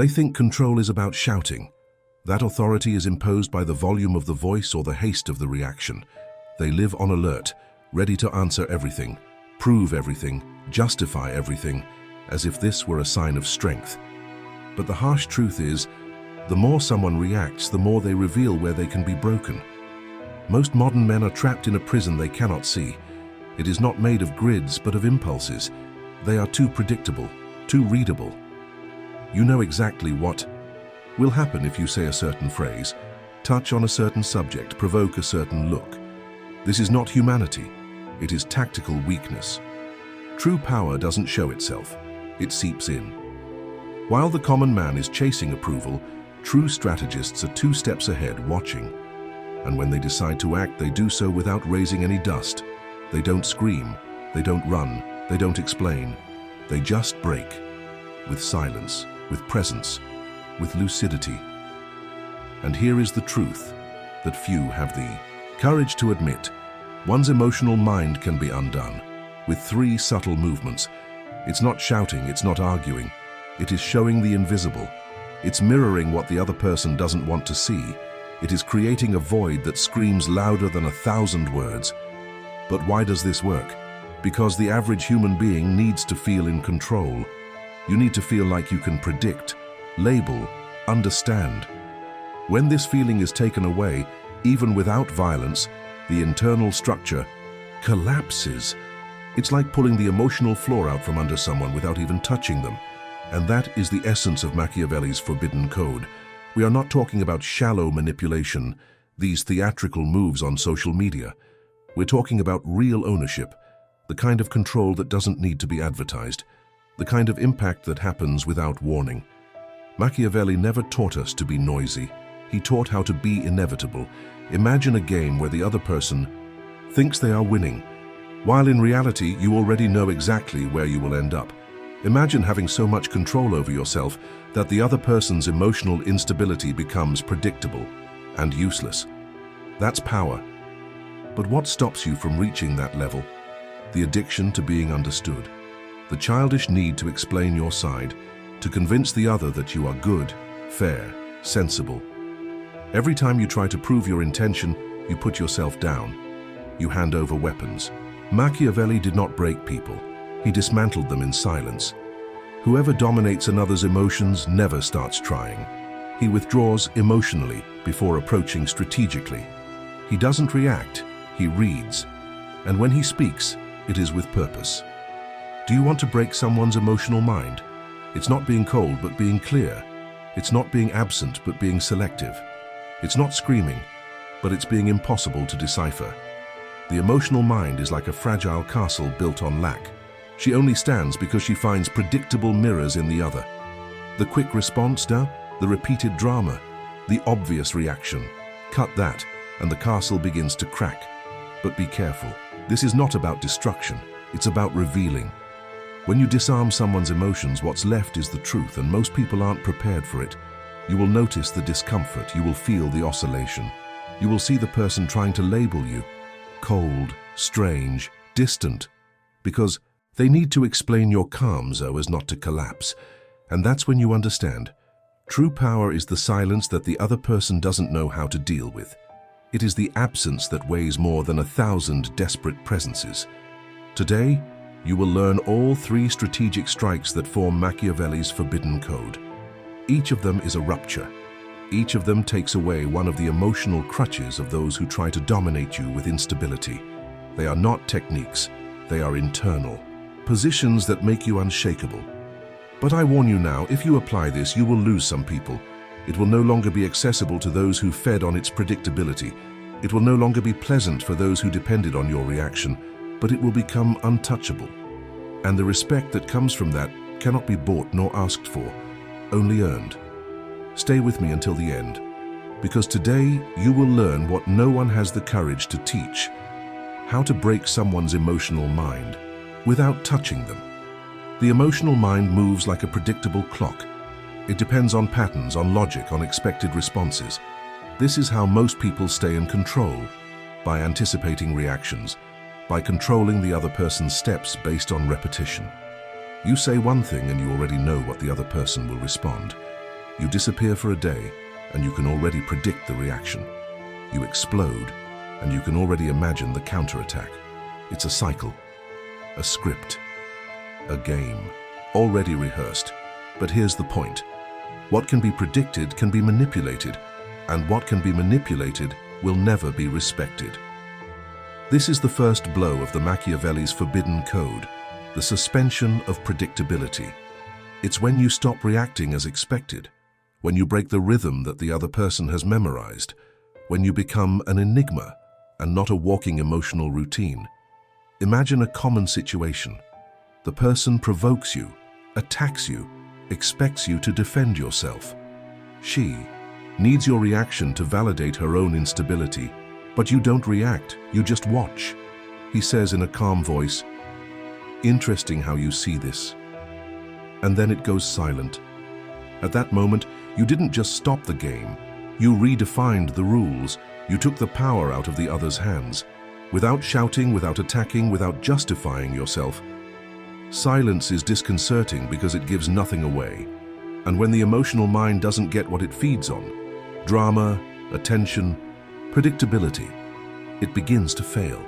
They think control is about shouting. That authority is imposed by the volume of the voice or the haste of the reaction. They live on alert, ready to answer everything, prove everything, justify everything, as if this were a sign of strength. But the harsh truth is, the more someone reacts, the more they reveal where they can be broken. Most modern men are trapped in a prison they cannot see. It is not made of grids, but of impulses. They are too predictable, too readable. You know exactly what will happen if you say a certain phrase, touch on a certain subject, provoke a certain look. This is not humanity. It is tactical weakness. True power doesn't show itself. It seeps in. While the common man is chasing approval, true strategists are 2 steps ahead, watching. And when they decide to act, they do so without raising any dust. They don't scream, they don't run, they don't explain. They just break. With silence, with presence, with lucidity. And here is the truth that few have the courage to admit. One's emotional mind can be undone with 3 subtle movements. It's not shouting, it's not arguing. It is showing the invisible. It's mirroring what the other person doesn't want to see. It is creating a void that screams louder than 1,000 words. But why does this work? Because the average human being needs to feel in control. You need to feel like you can predict, label, understand. When this feeling is taken away, even without violence, the internal structure collapses. It's like pulling the emotional floor out from under someone without even touching them. And that is the essence of Machiavelli's forbidden code. We are not talking about shallow manipulation, these theatrical moves on social media. We're talking about real ownership, the kind of control that doesn't need to be advertised, the kind of impact that happens without warning. Machiavelli never taught us to be noisy. He taught how to be inevitable. Imagine a game where the other person thinks they are winning, while in reality you already know exactly where you will end up. Imagine having so much control over yourself that the other person's emotional instability becomes predictable and useless. That's power. But what stops you from reaching that level? The addiction to being understood. The childish need to explain your side, to convince the other that you are good, fair, sensible. Every time you try to prove your intention, you put yourself down. You hand over weapons. Machiavelli did not break people. He dismantled them in silence. Whoever dominates another's emotions never starts trying. He withdraws emotionally before approaching strategically. He doesn't react, he reads. And when he speaks, it is with purpose. Do you want to break someone's emotional mind? It's not being cold, but being clear. It's not being absent, but being selective. It's not screaming, but it's being impossible to decipher. The emotional mind is like a fragile castle built on lack. She only stands because she finds predictable mirrors in the other. The quick response now, the repeated drama, the obvious reaction. Cut that, and the castle begins to crack. But be careful. This is not about destruction. It's about revealing. When you disarm someone's emotions, what's left is the truth, and most people aren't prepared for it. You will notice the discomfort. You will feel the oscillation. You will see the person trying to label you. Cold, strange, distant. Because they need to explain your calm so as not to collapse. And that's when you understand. True power is the silence that the other person doesn't know how to deal with. It is the absence that weighs more than 1,000 desperate presences. Today, you will learn all 3 strategic strikes that form Machiavelli's forbidden code. Each of them is a rupture. Each of them takes away one of the emotional crutches of those who try to dominate you with instability. They are not techniques, they are internal. Positions that make you unshakable. But I warn you now, if you apply this, you will lose some people. It will no longer be accessible to those who fed on its predictability. It will no longer be pleasant for those who depended on your reaction, but it will become untouchable. And the respect that comes from that cannot be bought nor asked for, only earned. Stay with me until the end, because today you will learn what no one has the courage to teach: how to break someone's emotional mind without touching them. The emotional mind moves like a predictable clock. It depends on patterns, on logic, on expected responses. This is how most people stay in control, by anticipating reactions, by controlling the other person's steps based on repetition. You say one thing and you already know what the other person will respond. You disappear for a day, and you can already predict the reaction. You explode, and you can already imagine the counterattack. It's a cycle, a script, a game, already rehearsed. But here's the point. What can be predicted can be manipulated, and what can be manipulated will never be respected. This is the first blow of the Machiavelli's forbidden code, the suspension of predictability. It's when you stop reacting as expected, when you break the rhythm that the other person has memorized, when you become an enigma and not a walking emotional routine. Imagine a common situation. The person provokes you, attacks you, expects you to defend yourself. She needs your reaction to validate her own instability, but you don't react, you just watch. He says in a calm voice, "Interesting how you see this." And then it goes silent. At that moment, you didn't just stop the game, you redefined the rules, you took the power out of the other's hands. Without shouting, without attacking, without justifying yourself. Silence is disconcerting because it gives nothing away. And when the emotional mind doesn't get what it feeds on, drama, attention, predictability, it begins to fail.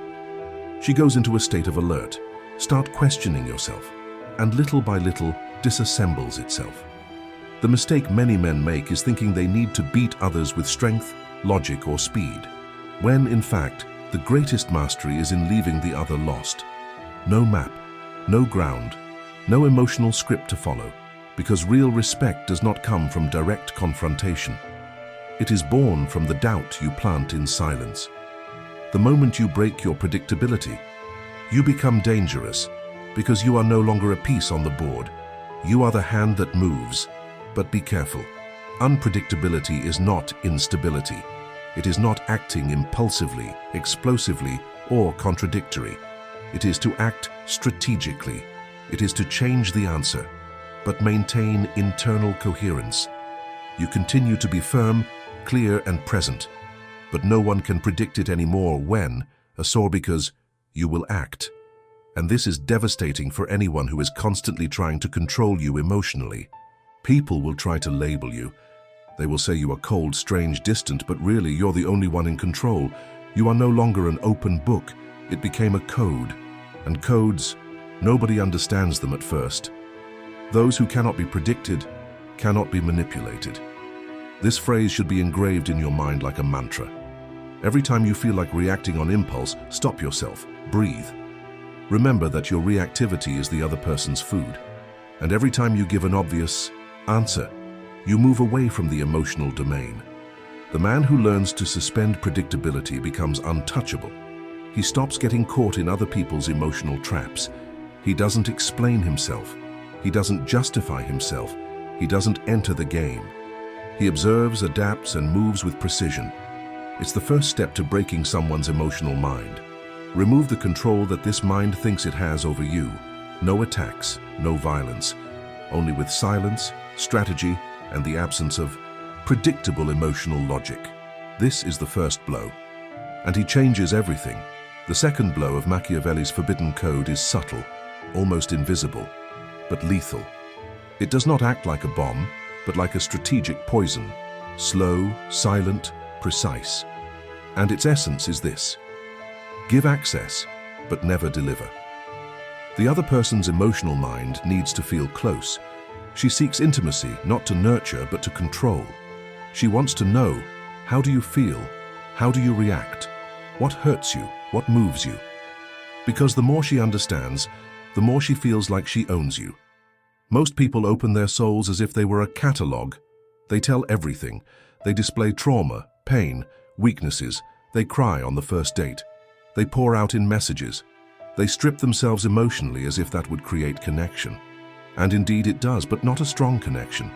She goes into a state of alert, start questioning yourself, and little by little disassembles itself. The mistake many men make is thinking they need to beat others with strength, logic, or speed, when in fact, the greatest mastery is in leaving the other lost. No map, no ground, no emotional script to follow, because real respect does not come from direct confrontation. It is born from the doubt you plant in silence. The moment you break your predictability, you become dangerous, because you are no longer a piece on the board. You are the hand that moves. But be careful. Unpredictability is not instability. It is not acting impulsively, explosively, or contradictory. It is to act strategically. It is to change the answer, but maintain internal coherence. You continue to be firm, clear, and present, but no one can predict it anymore when, or because you will act. And this is devastating for anyone who is constantly trying to control you emotionally. People will try to label you. They will say you are cold, strange, distant, but really you're the only one in control. You are no longer an open book. It became a code. And codes, nobody understands them at first. Those who cannot be predicted cannot be manipulated. This phrase should be engraved in your mind like a mantra. Every time you feel like reacting on impulse, stop yourself, breathe. Remember that your reactivity is the other person's food. And every time you give an obvious answer, you move away from the emotional domain. The man who learns to suspend predictability becomes untouchable. He stops getting caught in other people's emotional traps. He doesn't explain himself. He doesn't justify himself. He doesn't enter the game. He observes, adapts, and moves with precision. It's the first step to breaking someone's emotional mind. Remove the control that this mind thinks it has over you. No attacks, no violence, only with silence, strategy, and the absence of predictable emotional logic. This is the first blow. And he changes everything. The second blow of Machiavelli's forbidden code is subtle, almost invisible, but lethal. It does not act like a bomb, but like a strategic poison, slow, silent, precise. And its essence is this: give access, but never deliver. The other person's emotional mind needs to feel close. She seeks intimacy, not to nurture, but to control. She wants to know, how do you feel? How do you react? What hurts you? What moves you? Because the more she understands, the more she feels like she owns you. Most people open their souls as if they were a catalog. They tell everything. They display trauma, pain, weaknesses. They cry on the first date. They pour out in messages. They strip themselves emotionally as if that would create connection. And indeed it does, but not a strong connection.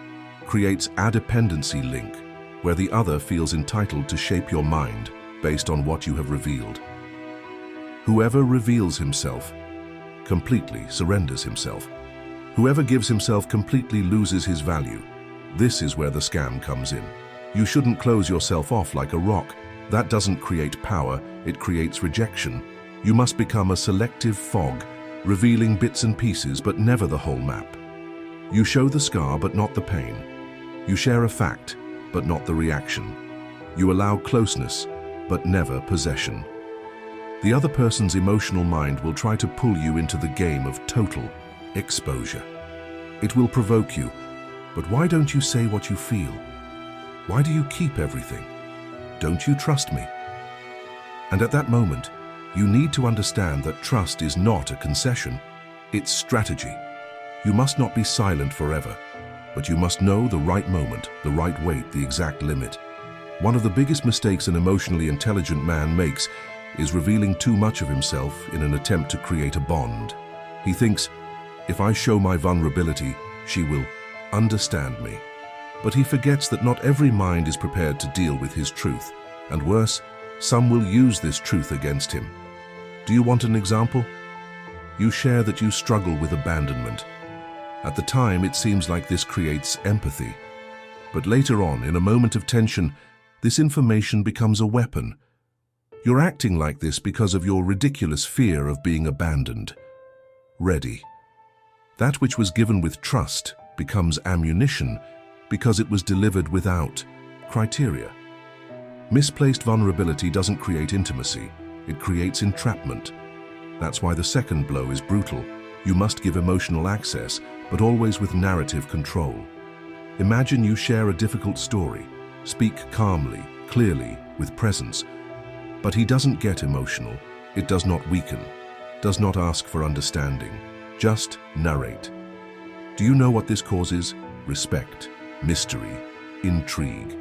Creates a dependency link, where the other feels entitled to shape your mind based on what you have revealed. Whoever reveals himself completely surrenders himself. Whoever gives himself completely loses his value. This is where the scam comes in. You shouldn't close yourself off like a rock. That doesn't create power, it creates rejection. You must become a selective fog, revealing bits and pieces but never the whole map. You show the scar but not the pain. You share a fact, but not the reaction. You allow closeness, but never possession. The other person's emotional mind will try to pull you into the game of total exposure. It will provoke you, but why don't you say what you feel? Why do you keep everything? Don't you trust me? And at that moment, you need to understand that trust is not a concession, it's strategy. You must not be silent forever, but you must know the right moment, the right weight, the exact limit. One of the biggest mistakes an emotionally intelligent man makes is revealing too much of himself in an attempt to create a bond. He thinks, if I show my vulnerability, she will understand me. But he forgets that not every mind is prepared to deal with his truth, and worse, some will use this truth against him. Do you want an example? You share that you struggle with abandonment. At the time, it seems like this creates empathy. But later on, in a moment of tension, this information becomes a weapon. You're acting like this because of your ridiculous fear of being abandoned. Ready. That which was given with trust becomes ammunition because it was delivered without criteria. Misplaced vulnerability doesn't create intimacy, it creates entrapment. That's why the second blow is brutal. You must give emotional access, but always with narrative control. Imagine you share a difficult story. Speak calmly, clearly, with presence. But he doesn't get emotional. It does not weaken, does not ask for understanding. Just narrate. Do you know what this causes? Respect, mystery, intrigue.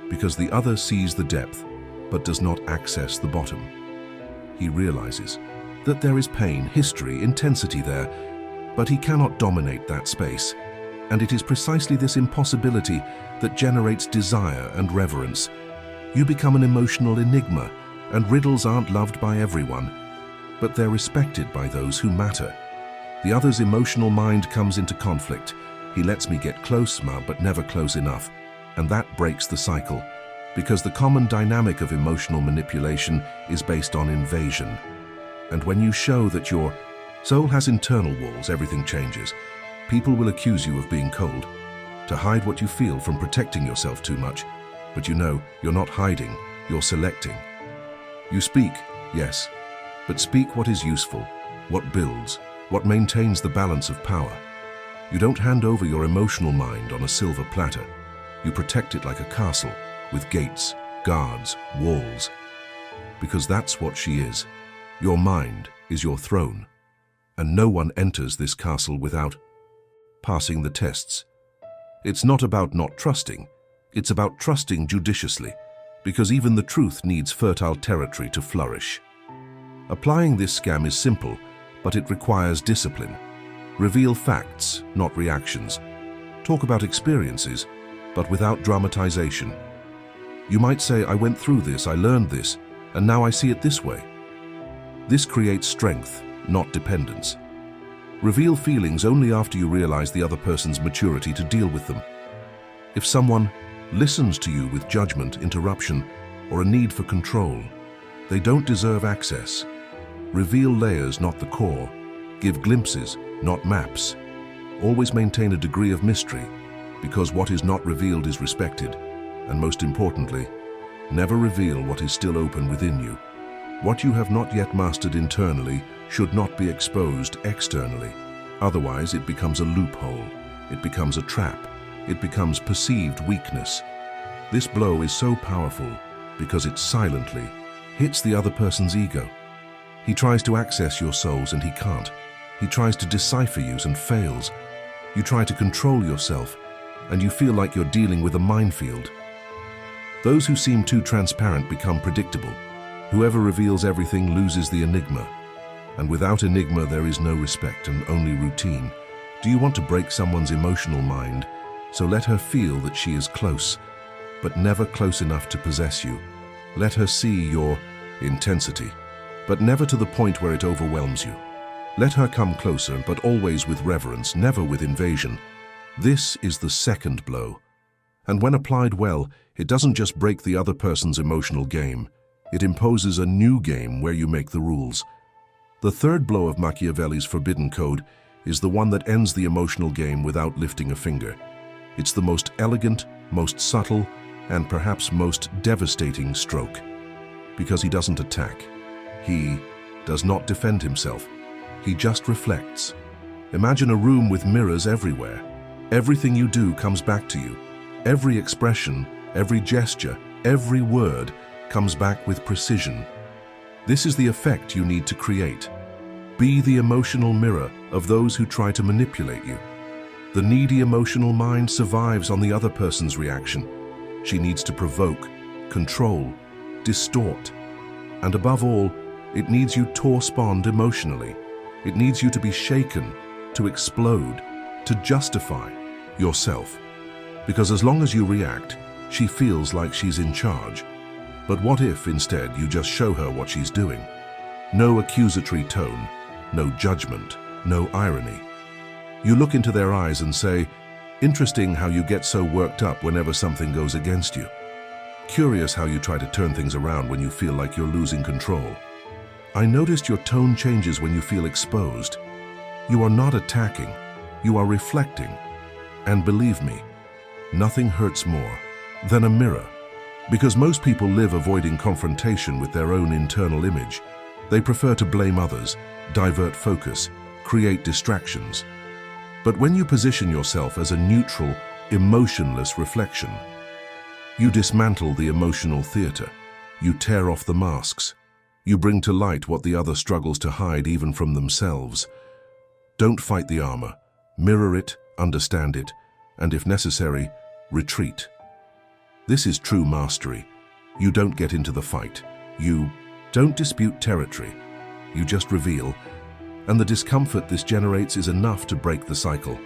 Because the other sees the depth, but does not access the bottom. He realizes that there is pain, history, intensity there, but he cannot dominate that space. And it is precisely this impossibility that generates desire and reverence. You become an emotional enigma, and riddles aren't loved by everyone, but they're respected by those who matter. The other's emotional mind comes into conflict. He lets me get close, but never close enough. And that breaks the cycle, because the common dynamic of emotional manipulation is based on invasion. And when you show that your soul has internal walls, everything changes. People will accuse you of being cold, to hide what you feel from protecting yourself too much. But you know, you're not hiding, you're selecting. You speak, yes, but speak what is useful, what builds, what maintains the balance of power. You don't hand over your emotional mind on a silver platter. You protect it like a castle, with gates, guards, walls. Because that's what she is. Your mind is your throne. And no one enters this castle without passing the tests. It's not about not trusting. It's about trusting judiciously, because even the truth needs fertile territory to flourish. Applying this scam is simple, but it requires discipline. Reveal facts, not reactions. Talk about experiences, but without dramatization. You might say, I went through this, I learned this, and now I see it this way. This creates strength, not dependence. Reveal feelings only after you realize the other person's maturity to deal with them. If someone listens to you with judgment, interruption, or a need for control, they don't deserve access. Reveal layers, not the core. Give glimpses, not maps. Always maintain a degree of mystery, because what is not revealed is respected. And most importantly, never reveal what is still open within you. What you have not yet mastered internally should not be exposed externally. Otherwise, it becomes a loophole. It becomes a trap. It becomes perceived weakness. This blow is so powerful because it silently hits the other person's ego. He tries to access your souls and he can't. He tries to decipher you and fails. You try to control yourself and you feel like you're dealing with a minefield. Those who seem too transparent become predictable. Whoever reveals everything loses the enigma. And without enigma, there is no respect and only routine. Do you want to break someone's emotional mind? So let her feel that she is close, but never close enough to possess you. Let her see your intensity, but never to the point where it overwhelms you. Let her come closer, but always with reverence, never with invasion. This is the second blow. And when applied well, it doesn't just break the other person's emotional game. It imposes a new game where you make the rules. The third blow of Machiavelli's forbidden code is the one that ends the emotional game without lifting a finger. It's the most elegant, most subtle, and perhaps most devastating stroke. Because he doesn't attack. He does not defend himself. He just reflects. Imagine a room with mirrors everywhere. Everything you do comes back to you. Every expression, every gesture, every word comes back with precision. This is the effect you need to create. Be the emotional mirror of those who try to manipulate you. The needy emotional mind survives on the other person's reaction. She needs to provoke, control, distort. And above all, it needs you to respond emotionally. It needs you to be shaken, to explode, to justify yourself. Because as long as you react, she feels like she's in charge. But what if instead you just show her what she's doing? No accusatory tone, no judgment, no irony. You look into their eyes and say, "Interesting how you get so worked up whenever something goes against you. Curious how you try to turn things around when you feel like you're losing control. I noticed your tone changes when you feel exposed. You are not attacking, you are reflecting. And believe me, nothing hurts more than a mirror. Because most people live avoiding confrontation with their own internal image. They prefer to blame others, divert focus, create distractions. But when you position yourself as a neutral, emotionless reflection, you dismantle the emotional theater. You tear off the masks. You bring to light what the other struggles to hide even from themselves. Don't fight the armor. Mirror it, understand it, and if necessary, retreat. This is true mastery. You don't get into the fight. You don't dispute territory. You just reveal. And the discomfort this generates is enough to break the cycle.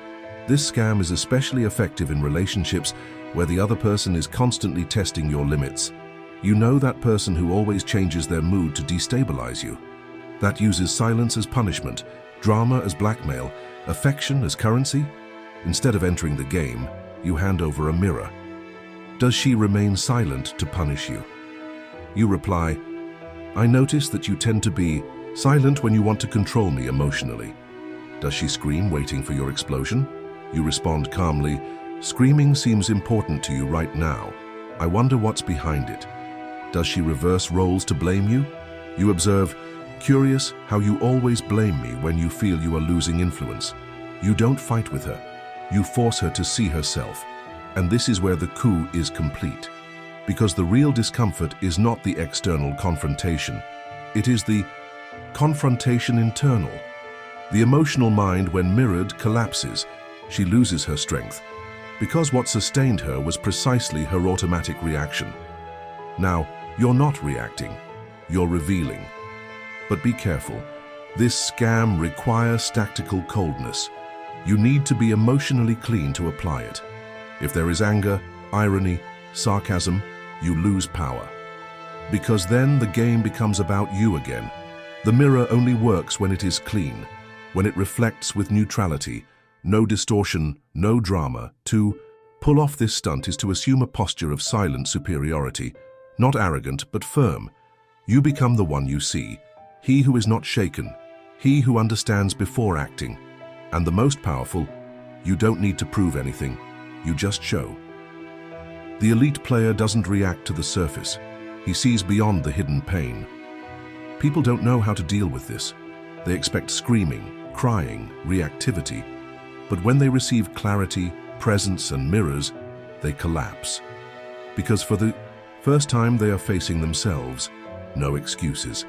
This scam is especially effective in relationships where the other person is constantly testing your limits. You know that person who always changes their mood to destabilize you. That uses silence as punishment, drama as blackmail, affection as currency. Instead of entering the game, you hand over a mirror. Does she remain silent to punish you? You reply, "I notice that you tend to be silent when you want to control me emotionally." Does she scream, waiting for your explosion? You respond calmly, "Screaming seems important to you right now. I wonder what's behind it." Does she reverse roles to blame you? You observe, "Curious how you always blame me when you feel you are losing influence." You don't fight with her. You force her to see herself. And this is where the coup is complete. Because the real discomfort is not the external confrontation. It is the confrontation internal. The emotional mind, when mirrored, collapses. She loses her strength. Because what sustained her was precisely her automatic reaction. Now, you're not reacting. You're revealing. But be careful. This scam requires tactical coldness. You need to be emotionally clean to apply it. If there is anger, irony, sarcasm, you lose power. Because then the game becomes about you again. The mirror only works when it is clean, when it reflects with neutrality, no distortion, no drama. To pull off this stunt is to assume a posture of silent superiority, not arrogant but firm. You become the one you see, he who is not shaken, he who understands before acting. And the most powerful, you don't need to prove anything. You just show. The elite player doesn't react to the surface. He sees beyond the hidden pain. People don't know how to deal with this. They expect screaming, crying, reactivity. But when they receive clarity, presence, and mirrors, they collapse. Because for the first time they are facing themselves. No excuses.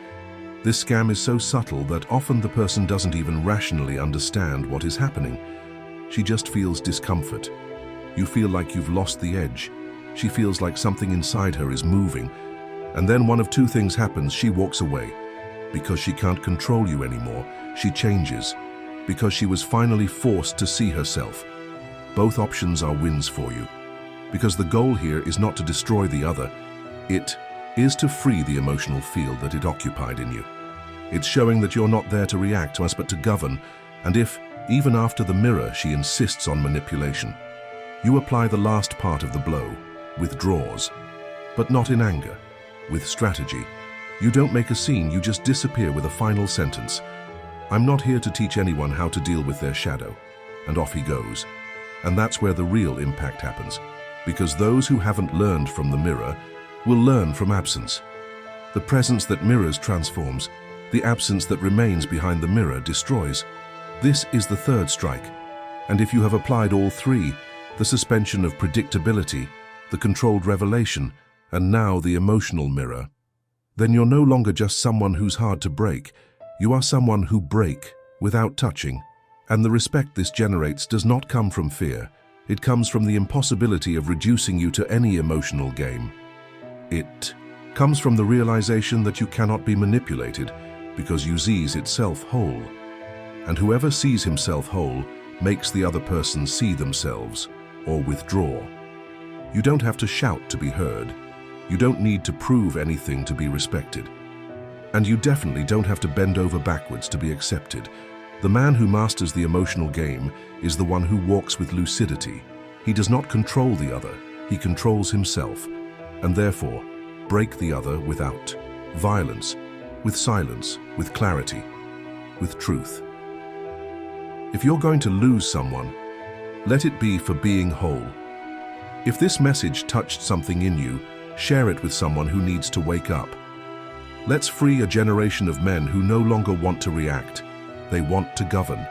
This scam is so subtle that often the person doesn't even rationally understand what is happening. She just feels discomfort. You feel like you've lost the edge. She feels like something inside her is moving. And then one of two things happens. She walks away. Because she can't control you anymore, she changes. Because she was finally forced to see herself. Both options are wins for you. Because the goal here is not to destroy the other. It is to free the emotional field that it occupied in you. It's showing that you're not there to react to us but to govern. And if, even after the mirror, she insists on manipulation, you apply the last part of the blow, withdraws, but not in anger, with strategy. You don't make a scene, you just disappear with a final sentence. "I'm not here to teach anyone how to deal with their shadow." And off he goes. And that's where the real impact happens, because those who haven't learned from the mirror will learn from absence. The presence that mirrors transforms, the absence that remains behind the mirror destroys. This is the third strike. And if you have applied all three, the suspension of predictability, the controlled revelation, and now the emotional mirror, then you're no longer just someone who's hard to break. You are someone who break without touching. And the respect this generates does not come from fear. It comes from the impossibility of reducing you to any emotional game. It comes from the realization that you cannot be manipulated because you sees itself whole. And whoever sees himself whole makes the other person see themselves or withdraw. You don't have to shout to be heard. You don't need to prove anything to be respected. And you definitely don't have to bend over backwards to be accepted. The man who masters the emotional game is the one who walks with lucidity. He does not control the other, he controls himself, and therefore break the other without violence, with silence, with clarity, with truth. If you're going to lose someone, let it be for being whole. If this message touched something in you, share it with someone who needs to wake up. Let's free a generation of men who no longer want to react. They want to govern.